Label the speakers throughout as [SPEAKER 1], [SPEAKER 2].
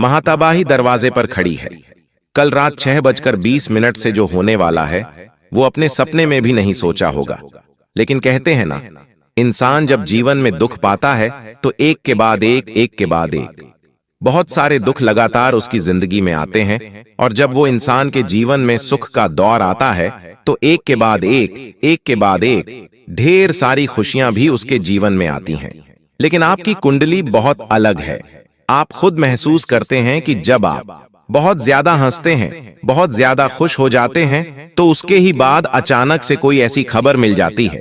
[SPEAKER 1] महातबाही दरवाजे पर खड़ी है। कल रात 6:20 से जो होने वाला है वो अपने सपने में भी नहीं सोचा होगा। लेकिन कहते हैं ना, इंसान जब जीवन में दुख पाता है तो एक के बाद एक के बाद एक बहुत सारे दुख लगातार उसकी जिंदगी में आते हैं, और जब वो इंसान के जीवन में सुख का दौर आता है तो एक के बाद एक के बाद एक ढेर सारी खुशियां भी उसके जीवन में आती हैं। लेकिन आपकी कुंडली बहुत अलग है। आप खुद महसूस करते हैं कि जब आप बहुत ज्यादा हंसते हैं, बहुत ज्यादा खुश हो जाते हैं, तो उसके ही बाद अचानक से कोई ऐसी खबर मिल जाती है,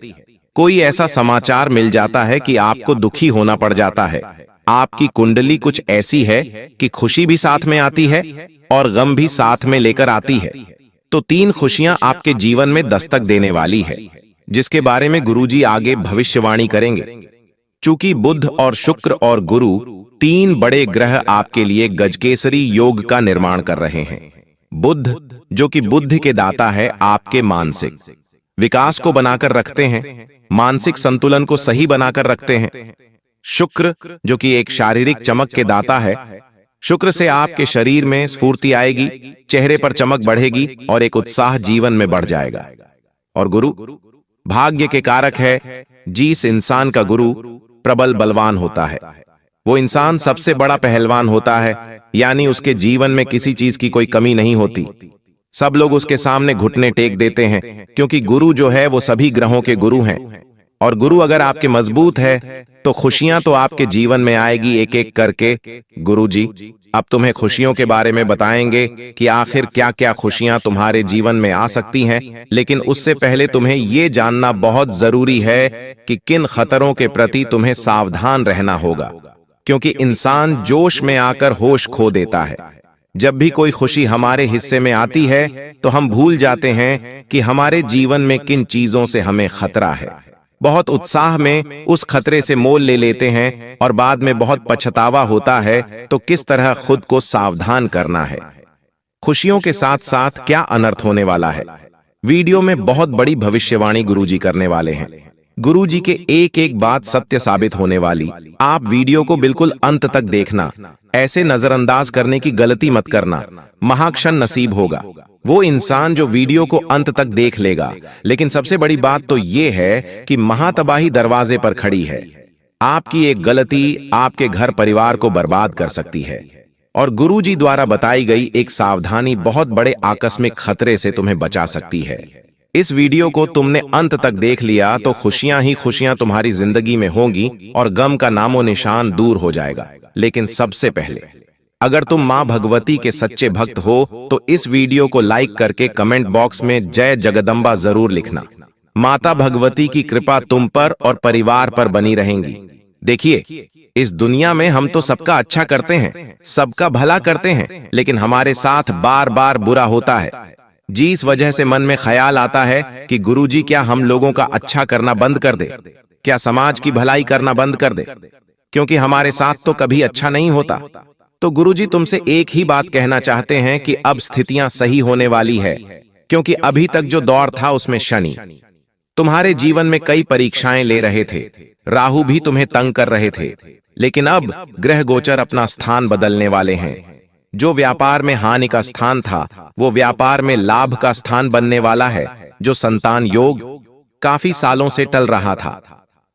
[SPEAKER 1] कोई ऐसा समाचार मिल जाता है कि आपको दुखी होना पड़ जाता है। आपकी कुंडली कुछ ऐसी है कि खुशी भी साथ में आती है और गम भी साथ में लेकर आती है। तो 3 खुशियां आपके जीवन में दस्तक देने वाली है, जिसके बारे में गुरुजी आगे भविष्यवाणी करेंगे। चूंकि बुध और शुक्र और गुरु 3 बड़े ग्रह आपके लिए गजकेसरी योग का निर्माण कर रहे हैं। बुध जो कि बुद्धि के दाता है, आपके मानसिक विकास को बनाकर रखते हैं, मानसिक संतुलन को सही बनाकर रखते हैं। शुक्र जो कि एक शारीरिक चमक के दाता है, शुक्र से आपके शरीर में स्फूर्ति आएगी, चेहरे पर चमक बढ़ेगी और एक उत्साह जीवन में बढ़ जाएगा। और गुरु भाग्य के कारक है। जिस इंसान का गुरु प्रबल बलवान होता है, वो इंसान सबसे बड़ा पहलवान होता है, यानी उसके जीवन में किसी चीज की कोई कमी नहीं होती। सब लोग उसके सामने घुटने टेक देते हैं, क्योंकि गुरु जो है वो सभी ग्रहों के गुरु हैं। और गुरु अगर आपके मजबूत है तो खुशियां तो आपके जीवन में आएगी एक एक करके। गुरुजी अब तुम्हें खुशियों के बारे में बताएंगे कि आखिर क्या क्या खुशियां तुम्हारे जीवन में आ सकती हैं। लेकिन उससे पहले तुम्हें ये जानना बहुत जरूरी है कि किन खतरों के प्रति तुम्हें सावधान रहना होगा, क्योंकि इंसान जोश में आकर होश खो देता है। जब भी कोई खुशी हमारे हिस्से में आती है तो हम भूल जाते हैं कि हमारे जीवन में किन चीजों से हमें खतरा है। बहुत उत्साह में उस खतरे से मोल ले लेते हैं और बाद में बहुत पछतावा होता है। तो किस तरह खुद को सावधान करना है। खुशियों के साथ साथ क्या अनर्थ होने वाला है। वीडियो में बहुत बड़ी भविष्यवाणी गुरुजी करने वाले हैं। गुरुजी के एक एक बात सत्य साबित होने वाली। आप वीडियो को बिल्कुल अंत तक देखना, ऐसे नजरअंदाज करने की गलती मत करना। महाक्षण नसीब होगा वो इंसान जो वीडियो को अंत तक देख लेगा। लेकिन सबसे बड़ी बात तो ये है कि महातबाही दरवाजे पर खड़ी है। आपकी एक गलती आपके घर परिवार को बर्बाद कर सकती है, और गुरुजी द्वारा बताई गई एक सावधानी बहुत बड़े आकस्मिक खतरे से तुम्हें बचा सकती है। इस वीडियो को तुमने अंत तक देख लिया तो खुशियां ही खुशियां तुम्हारी जिंदगी में होंगी और गम का नामो निशान दूर हो जाएगा। लेकिन सबसे पहले, अगर तुम मां भगवती के सच्चे भक्त हो तो इस वीडियो को लाइक करके कमेंट बॉक्स में जय जगदम्बा जरूर लिखना। माता भगवती की कृपा तुम पर और परिवार पर बनी रहेंगी। देखिए, इस दुनिया में हम तो सबका अच्छा करते हैं, सबका भला करते हैं, लेकिन हमारे साथ बार बार बुरा होता है। जिस वजह से मन में ख्याल आता है कि गुरुजी क्या हम लोगों का अच्छा करना बंद कर दे, क्या समाज की भलाई करना बंद कर दे, क्योंकि हमारे साथ तो कभी अच्छा नहीं होता। तो गुरुजी तुमसे एक ही बात कहना चाहते हैं कि अब स्थितियां सही होने वाली है, क्योंकि अभी तक जो दौर था उसमें शनि तुम्हारे जीवन में कई परीक्षाएं ले रहे थे, राहु भी तुम्हें तंग कर रहे थे। लेकिन अब ग्रह गोचर अपना स्थान बदलने वाले हैं। जो व्यापार में हानि का स्थान था वो व्यापार में लाभ का स्थान बनने वाला है। जो संतान योग काफी सालों से टल रहा था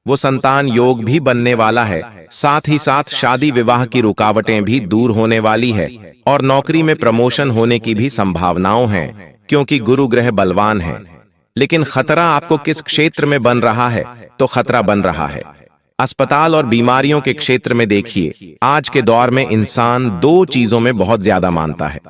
[SPEAKER 1] वो संतान योग भी बनने वाला है। साथ ही साथ शादी विवाह की रुकावटें भी दूर होने वाली है, और नौकरी में प्रमोशन होने की भी संभावनाओं हैं, क्योंकि गुरु ग्रह बलवान है। लेकिन खतरा आपको किस क्षेत्र में बन रहा है? तो खतरा बन रहा है अस्पताल और बीमारियों के क्षेत्र में। देखिए, आज के दौर में इंसान 2 चीजों में बहुत ज्यादा मानता है।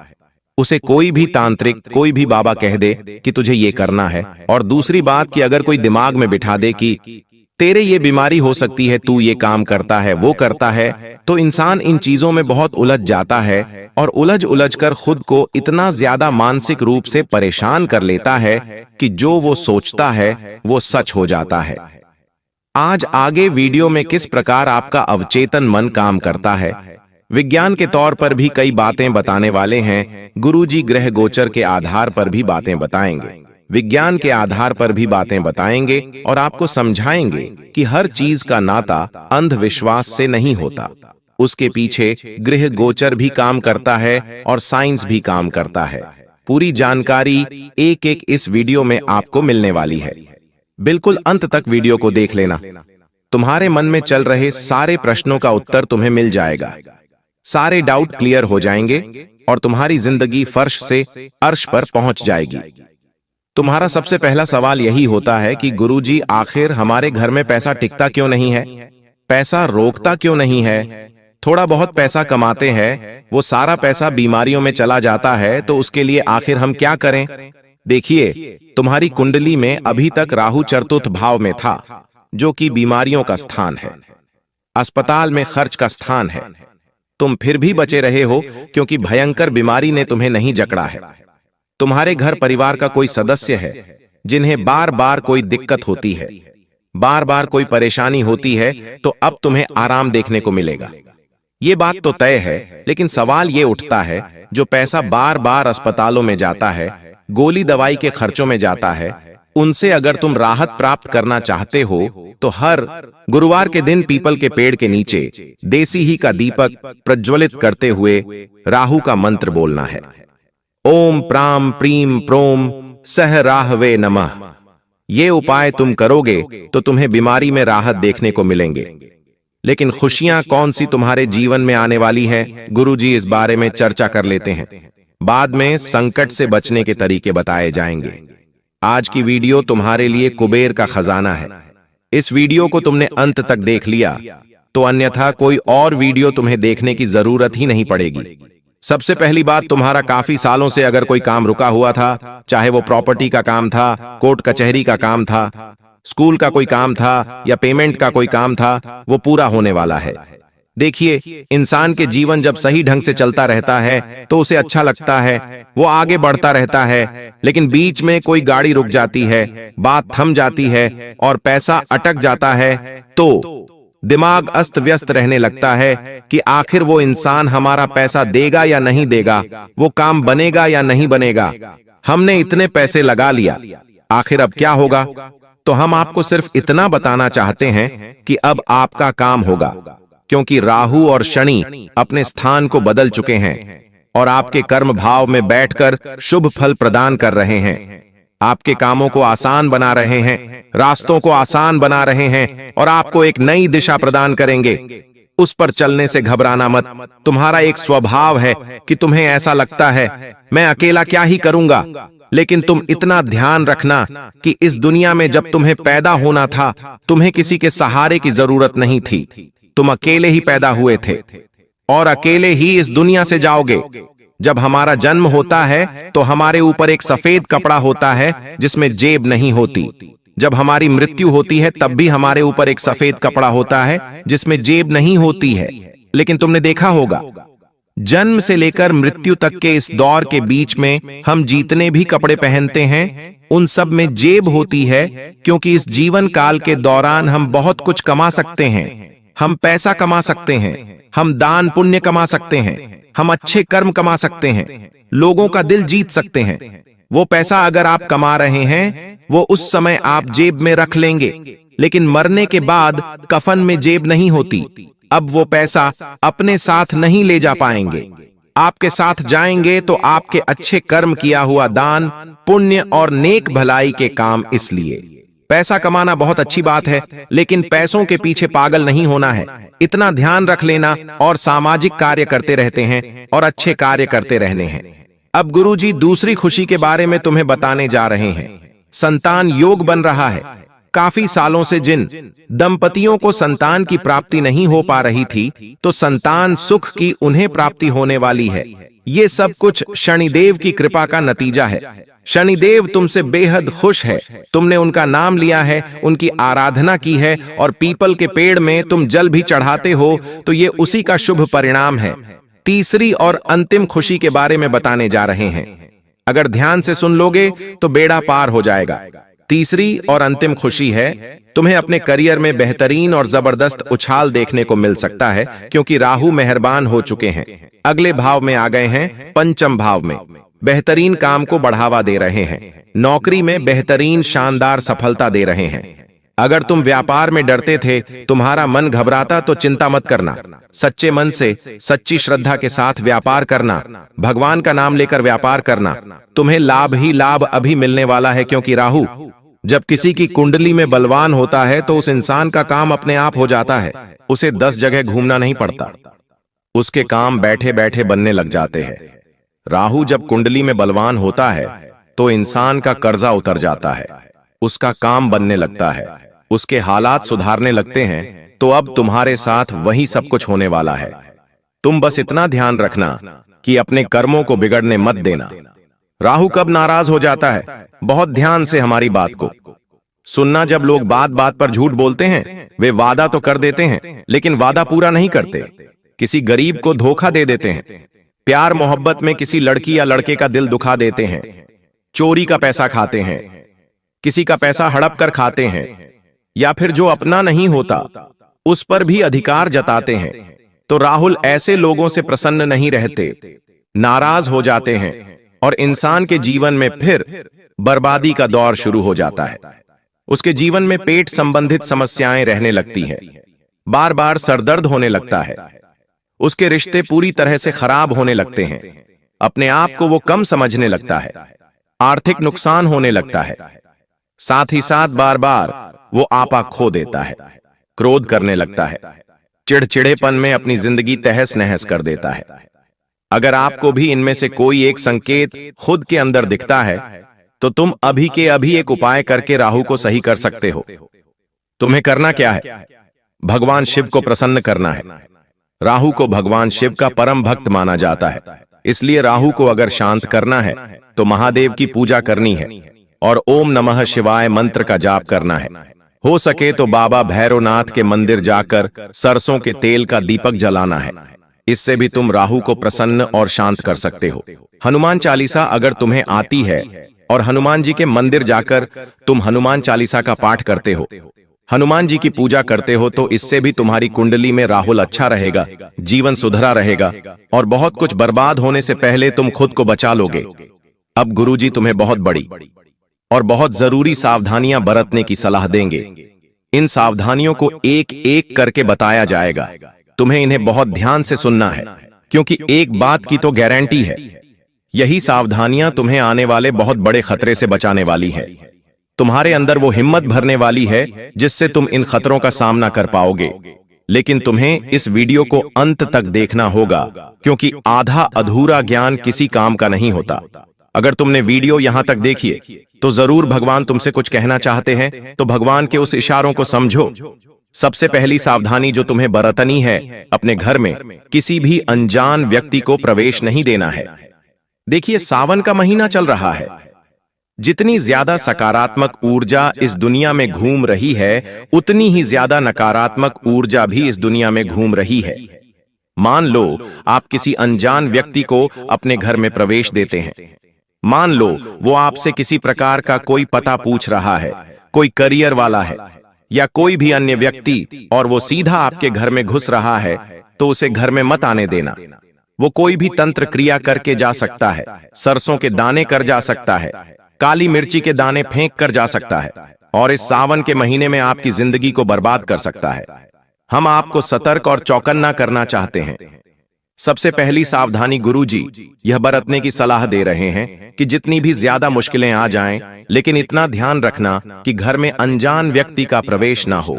[SPEAKER 1] उसे कोई भी तांत्रिक, कोई भी बाबा कह दे कि तुझे ये करना है, और दूसरी बात कि अगर कोई दिमाग में बिठा दे कि तेरे ये बीमारी हो सकती है, तू ये काम करता है, वो करता है, तो इंसान इन चीजों में बहुत उलझ जाता है और उलझ कर खुद को इतना ज्यादा मानसिक रूप से परेशान कर लेता है कि जो वो सोचता है वो सच हो जाता है। आज आगे वीडियो में किस प्रकार आपका अवचेतन मन काम करता है, विज्ञान के तौर पर भी कई बातें बताने वाले हैं। गुरुजी ग्रह गोचर के आधार पर भी बातें बताएंगे, विज्ञान के आधार पर भी बातें बताएंगे, और आपको समझाएंगे कि हर चीज का नाता अंधविश्वास से नहीं होता। उसके पीछे गृह गोचर भी काम करता है और साइंस भी काम करता है। पूरी जानकारी एक एक इस वीडियो में आपको मिलने वाली है। बिल्कुल अंत तक वीडियो को देख लेना। तुम्हारे मन में चल रहे सारे प्रश्नों का उत्तर तुम्हें मिल जाएगा। सारे डाउट क्लियर हो जाएंगे और तुम्हारी जिंदगी फर्श से अर्श पर पहुंच जाएगी। तुम्हारा सबसे पहला सवाल यही होता है कि गुरुजी, आखिर हमारे घर में पैसा टिकता क्यों नहीं है? पैसा रोकता क्यों नहीं है? थोड़ा बहुत पैसा कमाते हैं, वो सारा पैसा बीमारियों में चला जाता है, तो उसके लिए आखिर हम क्या करें? देखिए, तुम्हारी कुंडली में अभी तक राहु चतुर्थ भाव में था, जो कि बीमारियों का स्थान है, अस्पताल में खर्च का स्थान है। तुम फिर भी बचे रहे हो क्योंकि भयंकर बीमारी ने तुम्हें नहीं जकड़ा है। तुम्हारे घर परिवार का कोई सदस्य है जिन्हें बार बार कोई दिक्कत होती है, बार बार कोई परेशानी होती है, तो अब तुम्हें आराम देखने को मिलेगा। ये बात तो तय है, लेकिन सवाल ये उठता है, जो पैसा बार बार अस्पतालों में जाता है, गोली दवाई के खर्चों में जाता है, उनसे अगर तुम राहत प्राप्त करना चाहते हो तो हर गुरुवार के दिन पीपल के पेड़ के नीचे देसी ही का दीपक प्रज्वलित करते हुए राहु का मंत्र बोलना है। ओम प्राम प्रीम प्रोम सह राहवे नमः। ये उपाय तुम करोगे तो तुम्हें बीमारी में राहत देखने को मिलेंगे। लेकिन खुशियां कौन सी तुम्हारे जीवन में आने वाली है, गुरुजी इस बारे में चर्चा कर लेते हैं। बाद में संकट से बचने के तरीके बताए जाएंगे। आज की वीडियो तुम्हारे लिए कुबेर का खजाना है। इस वीडियो को तुमने अंत तक देख लिया तो अन्यथा कोई और वीडियो तुम्हें देखने की जरूरत ही नहीं पड़ेगी। सबसे पहली बात, तुम्हारा काफी सालों से अगर कोई काम रुका हुआ था, चाहे वो प्रॉपर्टी का काम था, कोर्ट कचहरी का काम था, स्कूल का कोई काम था या पेमेंट का कोई काम था, वो पूरा होने वाला है। देखिए, इंसान के जीवन जब सही ढंग से चलता रहता है तो उसे अच्छा लगता है, वो आगे बढ़ता रहता है। लेकिन बीच में कोई गाड़ी रुक जाती है, बात थम जाती है और पैसा अटक जाता है, तो दिमाग अस्त व्यस्त रहने लगता है कि आखिर वो इंसान हमारा पैसा देगा या नहीं देगा, वो काम बनेगा या नहीं बनेगा, हमने इतने पैसे लगा लिया, आखिर अब क्या होगा? तो हम आपको सिर्फ इतना बताना चाहते हैं कि अब आपका काम होगा, क्योंकि राहु और शनि अपने स्थान को बदल चुके हैं और आपके कर्म भाव में बैठकर शुभ फल प्रदान कर रहे हैं। आपके कामों को आसान बना रहे हैं, रास्तों को आसान बना रहे हैं और आपको एक नई दिशा प्रदान करेंगे। उस पर चलने से घबराना मत। तुम्हारा एक स्वभाव है कि तुम्हें ऐसा लगता है, मैं अकेला क्या ही करूंगा, लेकिन तुम इतना ध्यान रखना कि इस दुनिया में जब तुम्हें पैदा होना था, तुम्हें किसी के सहारे की जरूरत नहीं थी। तुम अकेले ही पैदा हुए थे और अकेले ही इस दुनिया से जाओगे। जब हमारा जन्म होता है तो हमारे ऊपर एक सफेद कपड़ा होता है जिसमें जेब नहीं होती। जब हमारी मृत्यु होती है तब भी हमारे ऊपर एक सफेद कपड़ा होता है जिसमें जेब नहीं होती है। लेकिन तुमने देखा होगा, जन्म से लेकर मृत्यु तक के इस दौर के बीच में हम जितने भी कपड़े पहनते हैं उन सब में जेब होती है, क्योंकि इस जीवन काल के दौरान हम बहुत कुछ कमा सकते हैं। हम पैसा कमा सकते हैं, हम दान पुण्य कमा सकते हैं, हम अच्छे कर्म कमा सकते हैं, लोगों का दिल जीत सकते हैं। वो पैसा अगर आप कमा रहे हैं वो उस समय आप जेब में रख लेंगे, लेकिन मरने के बाद कफन में जेब नहीं होती। अब वो पैसा अपने साथ नहीं ले जा पाएंगे। आपके साथ जाएंगे तो आपके अच्छे कर्म, किया हुआ दान पुण्य और नेक भलाई के काम। इसलिए पैसा कमाना बहुत अच्छी बात है, लेकिन पैसों के पीछे पागल नहीं होना है। इतना ध्यान रख लेना और सामाजिक कार्य करते रहते हैं और अच्छे कार्य करते रहने हैं। अब गुरुजी दूसरी खुशी के बारे में तुम्हें बताने जा रहे हैं। संतान योग बन रहा है। काफी सालों से जिन दंपतियों को संतान की प्राप्ति नहीं हो पा रही थी, तो संतान सुख की उन्हें प्राप्ति होने वाली है। ये सब कुछ शनिदेव की कृपा का नतीजा है। शनिदेव तुमसे बेहद खुश है। तुमने उनका नाम लिया है, उनकी आराधना की है और पीपल के पेड़ में तुम जल भी चढ़ाते हो, तो ये उसी का शुभ परिणाम है। तीसरी और अंतिम खुशी के बारे में बताने जा रहे हैं। अगर ध्यान से सुन लोगे तो बेड़ा पार हो जाएगा। तीसरी और अंतिम खुशी है, तुम्हें अपने करियर में बेहतरीन और जबरदस्त उछाल देखने को मिल सकता है, क्योंकि राहु मेहरबान हो चुके हैं, अगले भाव में आ गए हैं, पंचम भाव में। बेहतरीन काम को बढ़ावा दे रहे हैं, नौकरी में बेहतरीन शानदार सफलता दे रहे हैं। अगर तुम व्यापार में डरते थे, तुम्हारा मन घबराता, तो चिंता मत करना। सच्चे मन से, सच्ची श्रद्धा के साथ व्यापार करना, भगवान का नाम लेकर व्यापार करना, तुम्हें लाभ ही लाभ अभी मिलने वाला है। क्योंकि राहु जब किसी की कुंडली में बलवान होता है तो उस इंसान का काम अपने आप हो जाता है। उसे 10 जगह घूमना नहीं पड़ता, उसके काम बैठे बैठे बनने लग जाते हैं। राहु जब कुंडली में बलवान होता है तो इंसान का कर्जा उतर जाता है, उसका काम बनने लगता है, उसके हालात सुधारने लगते हैं। तो अब तुम्हारे साथ वही सब कुछ होने वाला है। तुम बस इतना ध्यान रखना कि अपने कर्मों को बिगड़ने मत देना। राहु कब नाराज हो जाता है, बहुत ध्यान से हमारी बात को सुनना। जब लोग बात बात पर झूठ बोलते हैं, वे वादा तो कर देते हैं लेकिन वादा पूरा नहीं करते। किसी गरीब को धोखा दे देते हैं, प्यार मोहब्बत में किसी लड़की या लड़के का दिल दुखा देते हैं, चोरी का पैसा खाते हैं, किसी का पैसा हड़प कर खाते हैं, या फिर जो अपना नहीं होता उस पर भी अधिकार जताते हैं। तो राहुल ऐसे लोगों से प्रसन्न नहीं रहते, नाराज हो जाते हैं और इंसान के जीवन में फिर बर्बादी का दौर शुरू हो जाता है। उसके जीवन में पेट संबंधित समस्याएं रहने लगती हैं, बार बार सरदर्द होने लगता है, उसके रिश्ते पूरी तरह से खराब होने लगते हैं, अपने आप को वो कम समझने लगता है, आर्थिक नुकसान होने लगता है, साथ ही साथ बार बार वो आपा खो देता है, क्रोध करने लगता है, चिड़चिड़ेपन में अपनी जिंदगी तहस नहस कर देता है। अगर आपको भी इनमें से कोई एक संकेत खुद के अंदर दिखता है तो तुम अभी के अभी एक उपाय करके राहु को सही कर सकते हो। तुम्हें करना क्या है? भगवान शिव को प्रसन्न करना है। राहु को भगवान शिव का परम भक्त माना जाता है, इसलिए राहु को अगर शांत करना है तो महादेव की पूजा करनी है और ओम नमः शिवाय मंत्र का जाप करना है। हो सके तो बाबा भैरवनाथ के मंदिर जाकर सरसों के तेल का दीपक जलाना है। इससे भी तुम राहु को प्रसन्न और शांत कर सकते हो। हनुमान चालीसा अगर तुम्हें आती है और हनुमान जी के मंदिर जाकर तुम हनुमान चालीसा का पाठ करते हो, हनुमान जी की पूजा करते हो, तो इससे भी तुम्हारी कुंडली में राहुल अच्छा रहेगा, जीवन सुधरा रहेगा और बहुत कुछ बर्बाद होने से पहले तुम खुद को बचा लोगे। अब गुरुजी तुम्हें बहुत बड़ी और बहुत जरूरी सावधानियां बरतने की सलाह देंगे। इन सावधानियों को एक एक करके बताया जाएगा। तुम्हें इन्हें बहुत ध्यान से सुनना है, क्योंकि एक बात की तो गारंटी है, यही सावधानियां तुम्हें आने वाले बहुत बड़े खतरे से बचाने वाली है। तुम्हारे अंदर वो हिम्मत भरने वाली है जिससे तुम इन खतरों का सामना कर पाओगे। लेकिन तुम्हें इस वीडियो को अंत तक देखना होगा, क्योंकि आधा अधूरा ज्ञान किसी काम का नहीं होता। अगर तुमने वीडियो यहां तक देखी तो जरूर भगवान तुमसे कुछ कहना चाहते हैं, तो भगवान के उस इशारों को समझो। सबसे पहली सावधानी जो तुम्हें बरतनी है, अपने घर में किसी भी अनजान व्यक्ति को प्रवेश नहीं देना है। देखिए, सावन का महीना चल रहा है, जितनी ज्यादा सकारात्मक ऊर्जा इस दुनिया में घूम रही है, उतनी ही ज्यादा नकारात्मक ऊर्जा भी इस दुनिया में घूम रही है। मान लो आप किसी अनजान व्यक्ति को अपने घर में प्रवेश देते हैं। मान लो वो आपसे किसी प्रकार का कोई पता पूछ रहा है, कोई करियर वाला है या कोई भी अन्य व्यक्ति, और वो सीधा आपके घर में घुस रहा है, तो उसे घर में मत आने देना। वो कोई भी तंत्र क्रिया करके जा सकता है, सरसों के दाने कर जा सकता है, काली मिर्ची के दाने फेंक कर जा सकता है, और इस सावन के महीने में आपकी जिंदगी को बर्बाद कर सकता है। हम आपको सतर्क और चौकन्ना करना चाहते हैं। सबसे पहली सावधानी गुरुजी यह बरतने की सलाह दे रहे हैं कि जितनी भी ज्यादा मुश्किलें आ जाएं, लेकिन इतना ध्यान रखना कि घर में अनजान व्यक्ति का प्रवेश ना हो।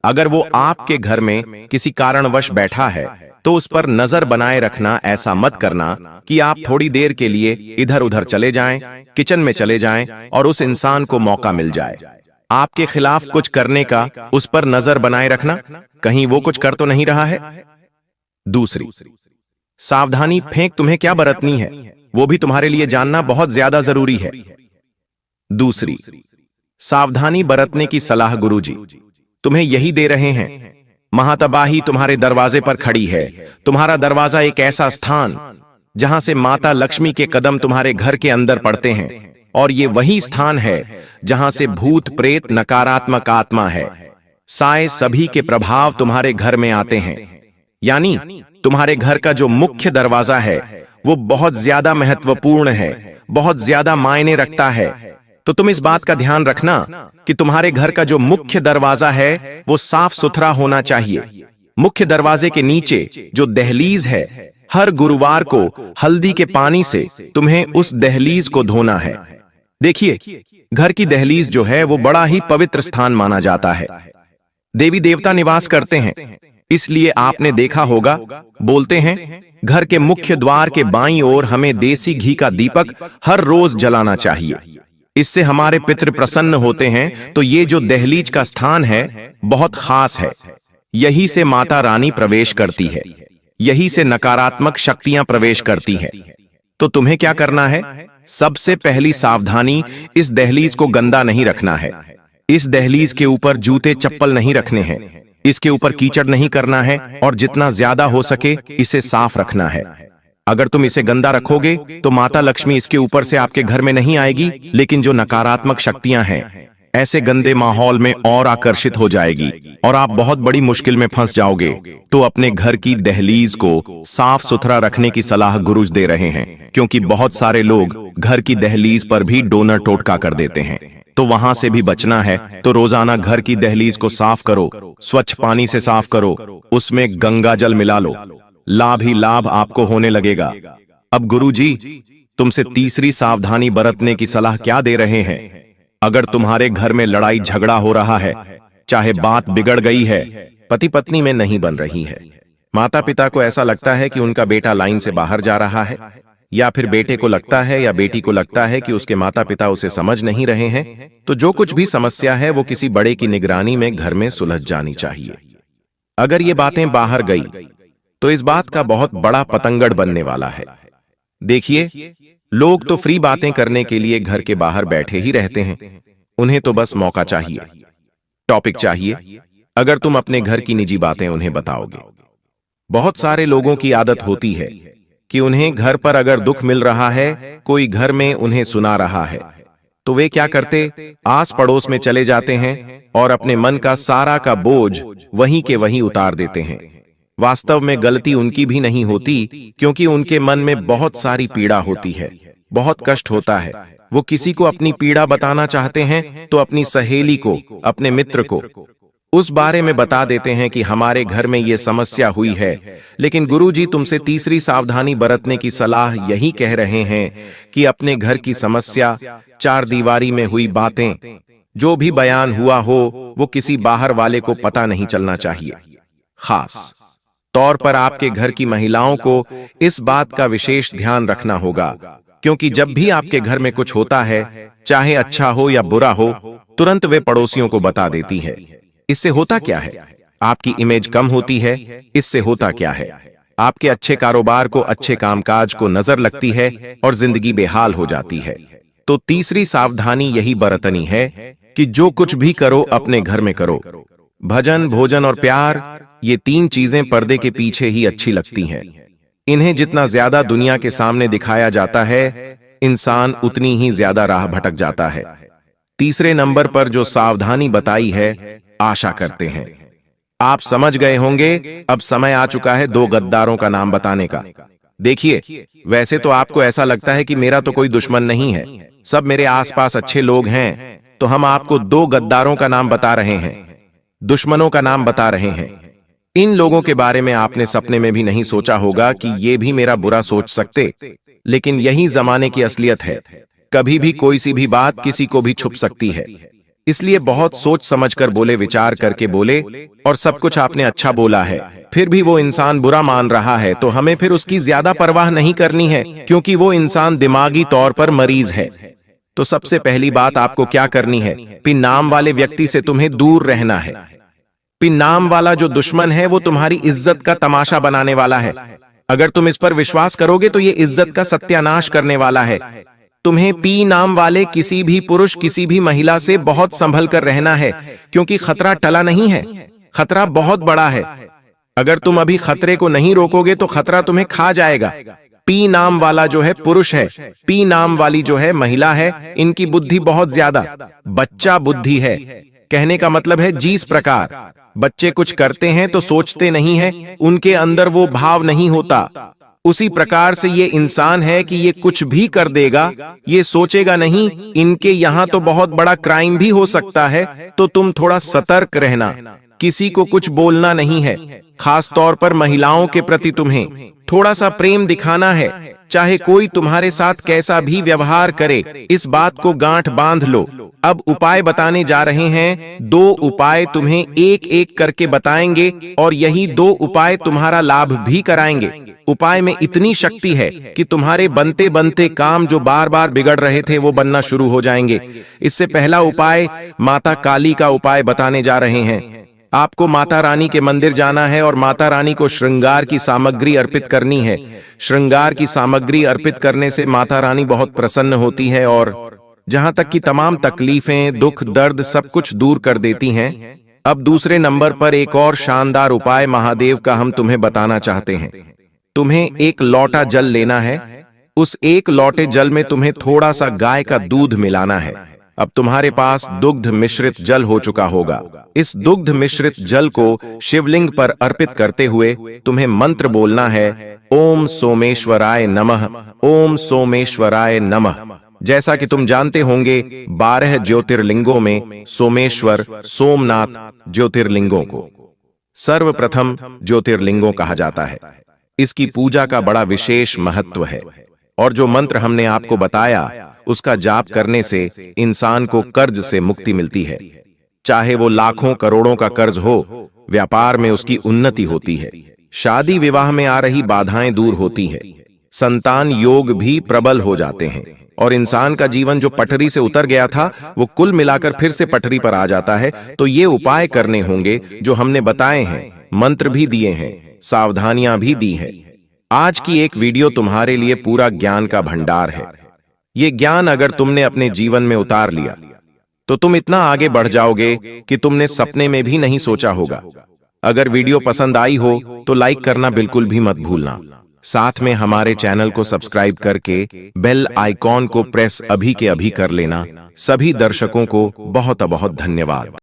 [SPEAKER 1] अगर वो आपके घर में किसी कारणवश बैठा है तो उस पर नजर बनाए रखना। ऐसा मत करना कि आप थोड़ी देर के लिए इधर उधर चले जाएं, किचन में चले जाएं और उस इंसान को मौका मिल जाए आपके खिलाफ कुछ करने का। उस पर नजर बनाए रखना, कहीं वो कुछ कर तो नहीं रहा है। दूसरी सावधानी, फेंक तुम्हें क्या बरतनी है वो भी तुम्हारे लिए जानना बहुत ज्यादा जरूरी है। दूसरी सावधानी बरतने की सलाह गुरुजी तुम्हें यही दे रहे हैं। महातबाही तुम्हारे दरवाजे पर खड़ी है। तुम्हारा दरवाजा एक ऐसा स्थान जहां से माता लक्ष्मी के कदम तुम्हारे घर के अंदर पड़ते हैं, और ये वही स्थान है जहां से भूत प्रेत नकारात्मक आत्मा है, साए सभी के प्रभाव तुम्हारे घर में आते हैं। यानी तुम्हारे घर का जो मुख्य दरवाजा है वो बहुत ज्यादा महत्वपूर्ण है, बहुत ज्यादा मायने रखता है। तो तुम इस बात का ध्यान रखना कि तुम्हारे घर का जो मुख्य दरवाजा है वो साफ सुथरा होना चाहिए। मुख्य दरवाजे के नीचे जो दहलीज है, हर गुरुवार को हल्दी के पानी से तुम्हें उस दहलीज को धोना है। देखिए, घर की दहलीज जो है वो बड़ा ही पवित्र स्थान माना जाता है। देवी देवता निवास करते हैं, इसलिए आपने देखा होगा, बोलते हैं घर के मुख्य द्वार के बाईं ओर हमें देसी घी का दीपक हर रोज जलाना चाहिए। इससे हमारे पितृ प्रसन्न होते हैं। तो ये जो दहलीज का स्थान है बहुत खास है। यही से माता रानी प्रवेश करती है, यही से नकारात्मक शक्तियां प्रवेश करती हैं। तो तुम्हें क्या करना है? सबसे पहली सावधानी, इस दहलीज को गंदा नहीं रखना है। इस दहलीज के ऊपर जूते चप्पल नहीं रखने हैं, इसके ऊपर कीचड़ नहीं करना है और जितना ज्यादा हो सके इसे साफ रखना है। अगर तुम इसे गंदा रखोगे तो माता लक्ष्मी इसके ऊपर से आपके घर में नहीं आएगी, लेकिन जो नकारात्मक शक्तियां हैं ऐसे गंदे माहौल में और आकर्षित हो जाएगी और आप बहुत बड़ी मुश्किल में फंस जाओगे। तो अपने घर की दहलीज को साफ सुथरा रखने की सलाह गुरुज दे रहे हैं, क्योंकि बहुत सारे लोग घर की दहलीज पर भी डोनर टोटका कर देते हैं। तो वहां से भी बचना है तो रोजाना घर की दहलीज को साफ करो, स्वच्छ पानी से साफ करो, उसमें गंगा जल मिला लो, लाभ ही लाभ आपको होने लगेगा। अब गुरुजी तुमसे तीसरी सावधानी बरतने की सलाह क्या दे रहे हैं? अगर तुम्हारे घर में लड़ाई झगड़ा हो रहा है, चाहे बात बिगड़ गई है, पति पत्नी में नहीं बन रही है, माता पिता को ऐसा लगता है कि उनका बेटा लाइन से बाहर जा रहा है, या फिर बेटे को लगता है या बेटी को लगता है कि उसके माता पिता उसे समझ नहीं रहे हैं, तो जो कुछ भी समस्या है वो किसी बड़े की निगरानी में घर में सुलझ जानी चाहिए। अगर ये बातें बाहर गई तो इस बात का बहुत बड़ा पतंगड़ बनने वाला है। देखिए, लोग तो फ्री बातें करने के लिए घर के बाहर बैठे ही रहते हैं, उन्हें तो बस मौका चाहिए, टॉपिक चाहिए। अगर तुम अपने घर की निजी बातें उन्हें बताओगे, बहुत सारे लोगों की आदत होती है कि उन्हें घर पर अगर दुख मिल रहा है, कोई घर में उन्हें सुना रहा है, तो वे क्या करते, आस पड़ोस में चले जाते हैं और अपने मन का सारा का बोझ वहीं के वहीं उतार देते हैं। वास्तव में गलती उनकी भी नहीं होती, क्योंकि उनके मन में बहुत सारी पीड़ा होती है, बहुत कष्ट होता है। वो किसी को अपनी पीड़ा बताना चाहते हैं तो अपनी सहेली को, अपने मित्र को उस बारे में बता देते हैं कि हमारे घर में ये समस्या हुई है। लेकिन गुरुजी तुमसे तीसरी सावधानी बरतने की सलाह यही कह रहे हैं कि अपने घर की समस्या, चार दीवारी में हुई बातें, जो भी बयान हुआ हो वो किसी बाहर वाले को पता नहीं चलना चाहिए। खास तौर पर आपके घर की महिलाओं को इस बात का विशेष ध्यान रखना होगा, क्योंकि जब भी आपके घर में कुछ होता है, चाहे अच्छा हो या बुरा हो, तुरंत वे पड़ोसियों को बता देती है। इससे होता क्या है? आपकी इमेज कम होती है। इससे होता क्या है? आपके अच्छे कारोबार को, अच्छे कामकाज को नजर लगती है और जिंदगी बेहाल हो जाती है। तो तीसरी सावधानी यही बरतनी है कि जो कुछ भी करो अपने घर में करो। भजन, भोजन और प्यार, ये तीन चीजें पर्दे के पीछे ही अच्छी लगती हैं। इन्हें जितना ज्यादा दुनिया के सामने दिखाया जाता है, इंसान उतनी ही ज्यादा राह भटक जाता है। तीसरे नंबर पर जो सावधानी बताई है, आशा करते हैं आप समझ गए होंगे। अब समय आ चुका है दो गद्दारों का नाम बताने का। देखिए, वैसे तो आपको ऐसा लगता है कि मेरा तो कोई दुश्मन नहीं है, सब मेरे आसपास अच्छे लोग हैं, तो हम आपको दो गद्दारों का नाम बता रहे हैं, दुश्मनों का नाम बता रहे हैं। इन लोगों के बारे में आपने सपने में भी नहीं सोचा होगा कि ये भी मेरा बुरा सोच सकते, लेकिन यही जमाने की असलियत है। कभी भी कोई सी भी बात किसी को भी छुप सकती है, इसलिए बहुत सोच समझकर बोले, विचार करके बोले। और सब कुछ आपने अच्छा बोला है, फिर भी वो इंसान बुरा मान रहा है, तो हमें फिर उसकी ज्यादा परवाह नहीं करनी है, क्योंकि वो इंसान दिमागी तौर पर मरीज है। तो सबसे पहली बात आपको क्या करनी है? पिन नाम वाले व्यक्ति से तुम्हें दूर रहना है। पिन नाम वाला जो दुश्मन है वो तुम्हारी इज्जत का तमाशा बनाने वाला है। अगर तुम इस पर विश्वास करोगे तो ये इज्जत का सत्यानाश करने वाला है। तुम्हें पी नाम वाले किसी भी पुरुष, किसी भी महिला से बहुत संभल कर रहना है, क्योंकि खतरा टला नहीं है, खतरा बहुत बड़ा है। अगर तुम अभी खतरे को नहीं रोकोगे तो खतरा तुम्हें खा जाएगा। पी नाम वाला जो है पुरुष है, पी नाम वाली जो है महिला है, इनकी बुद्धि बहुत ज्यादा बच्चा बुद्धि है। कहने का मतलब है जिस प्रकार बच्चे कुछ करते हैं तो सोचते नहीं है, उनके अंदर वो भाव नहीं होता, उसी प्रकार से ये इंसान है कि ये कुछ भी कर देगा, ये सोचेगा नहीं इनके यहाँ तो बहुत बड़ा क्राइम भी हो सकता है, तो तुम थोड़ा सतर्क रहना। किसी को कुछ बोलना नहीं है, खास तौर पर महिलाओं के प्रति तुम्हें थोड़ा सा प्रेम दिखाना है, चाहे कोई तुम्हारे साथ कैसा भी व्यवहार करे, इस बात को गांठ बांध लो। अब उपाय बताने जा रहे हैं। 2 उपाय तुम्हें एक एक करके बताएंगे और यही 2 उपाय तुम्हारा लाभ भी कराएंगे। उपाय में इतनी शक्ति है कि तुम्हारे बनते बनते काम जो बार बार बिगड़ रहे थे वो बनना शुरू हो जाएंगे। इससे पहला उपाय माता काली का उपाय बताने जा रहे हैं। आपको माता रानी के मंदिर जाना है और माता रानी को श्रृंगार की सामग्री अर्पित करनी है। श्रृंगार की सामग्री अर्पित करने से माता रानी बहुत प्रसन्न होती है और जहां तक कि तमाम तकलीफें, दुख, दर्द सब कुछ दूर कर देती हैं। अब दूसरे नंबर पर एक और शानदार उपाय महादेव का हम तुम्हें बताना चाहते हैं। तुम्हें एक लोटा जल लेना है। उस एक लोटे जल में तुम्हें थोड़ा सा गाय का दूध मिलाना है। अब तुम्हारे पास दुग्ध मिश्रित जल हो चुका होगा। इस दुग्ध मिश्रित जल को शिवलिंग पर अर्पित करते हुए तुम्हें मंत्र बोलना है, ओम सोमेश्वराय नमः, ओम सोमेश्वराय नमः। जैसा कि तुम जानते होंगे 12 ज्योतिर्लिंगों में सोमेश्वर, सोमनाथ ज्योतिर्लिंगों को सर्वप्रथम ज्योतिर्लिंगों कहा जाता है। इसकी पूजा का बड़ा विशेष महत्व है और जो मंत्र हमने आपको बताया उसका जाप करने से इंसान को कर्ज से मुक्ति मिलती है। चाहे वो लाखों करोड़ों का कर्ज हो, व्यापार में उसकी उन्नति होती है, शादी विवाह में आ रही बाधाएं दूर होती हैं, संतान योग भी प्रबल हो जाते हैं और इंसान का जीवन जो पटरी से उतर गया था वो कुल मिलाकर फिर से पटरी पर आ जाता है। तो ये उपाय करने होंगे जो हमने बताए हैं, मंत्र भी दिए हैं, सावधानियां भी दी हैं। आज की एक वीडियो तुम्हारे लिए पूरा ज्ञान का भंडार है। ये ज्ञान अगर तुमने अपने जीवन में उतार लिया तो तुम इतना आगे बढ़ जाओगे कि तुमने सपने में भी नहीं सोचा होगा। अगर वीडियो पसंद आई हो तो लाइक करना बिल्कुल भी मत भूलना। साथ में हमारे चैनल को सब्सक्राइब करके बेल आइकॉन को प्रेस अभी के अभी कर लेना। सभी दर्शकों को बहुत बहुत धन्यवाद।